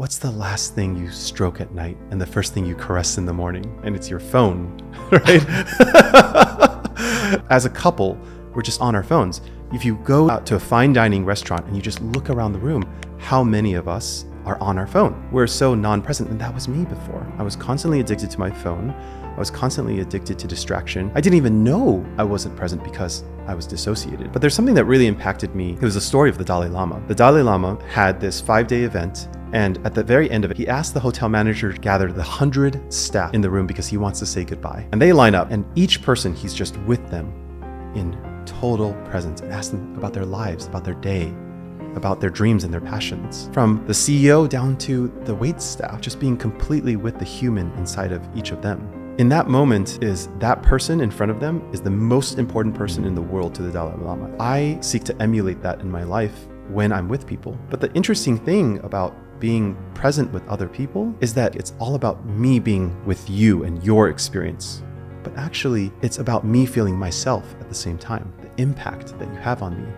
what's the last thing you stroke at night and the first thing you caress in the morning? And it's your phone, right? As a couple, we're just on our phones. If you go out to a fine dining restaurant and you just look around the room, how many of us are on our phone? We're so non-present, and that was me before. I was constantly addicted to my phone. I was constantly addicted to distraction. I didn't even know I wasn't present because I was dissociated. But there's something that really impacted me. It was the story of the Dalai Lama. The Dalai Lama had this 5-day event, and at the very end of it, he asked the hotel manager to gather the 100 staff in the room because he wants to say goodbye. And they line up, and each person, he's just with them in total presence and ask them about their lives, about their day, about their dreams and their passions. From the CEO down to the wait staff, just being completely with the human inside of each of them. In that moment, is that person in front of them is the most important person in the world to the Dalai Lama. I seek to emulate that in my life when I'm with people. But the interesting thing about being present with other people is that it's all about me being with you and your experience. But actually, it's about me feeling myself at the same time. The impact that you have on me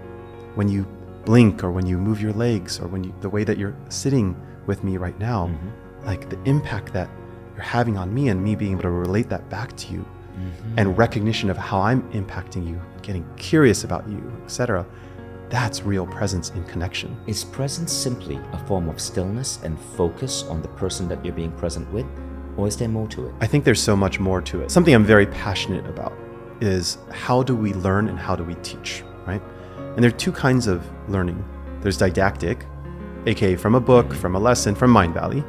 when you blink, or when you move your legs, or when the way that you're sitting with me right now, like the impact that you're having on me, and me being able to relate that back to you, and recognition of how I'm impacting you, getting curious about you, etc. That's real presence in connection. Is presence simply a form of stillness and focus on the person that you're being present with? Or is there more to it? I think there's so much more to it. Something I'm very passionate about is how do we learn and how do we teach, right? And there are two kinds of learning. There's didactic, aka from a book, from a lesson, from Mind Valley.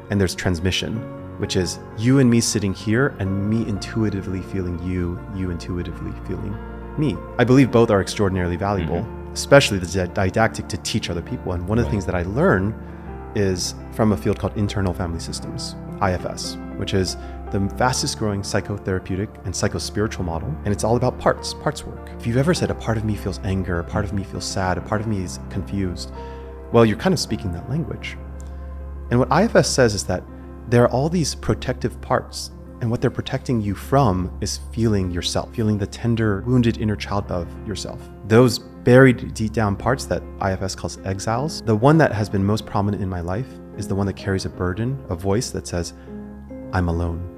And there's transmission, which is you and me sitting here and me intuitively feeling you, you intuitively feeling me. I believe both are extraordinarily valuable, especially the didactic to teach other people. And one of the things that I learn is from a field called internal family systems, IFS, which is the fastest growing psychotherapeutic and psychospiritual model. And it's all about parts work. If you've ever said a part of me feels anger, a part of me feels sad, a part of me is confused, well, you're kind of speaking that language. And what IFS says is that there are all these protective parts, and what they're protecting you from is feeling yourself, feeling the tender, wounded inner child of yourself. Those buried deep down parts that IFS calls exiles, the one that has been most prominent in my life is the one that carries a burden, a voice that says, I'm alone.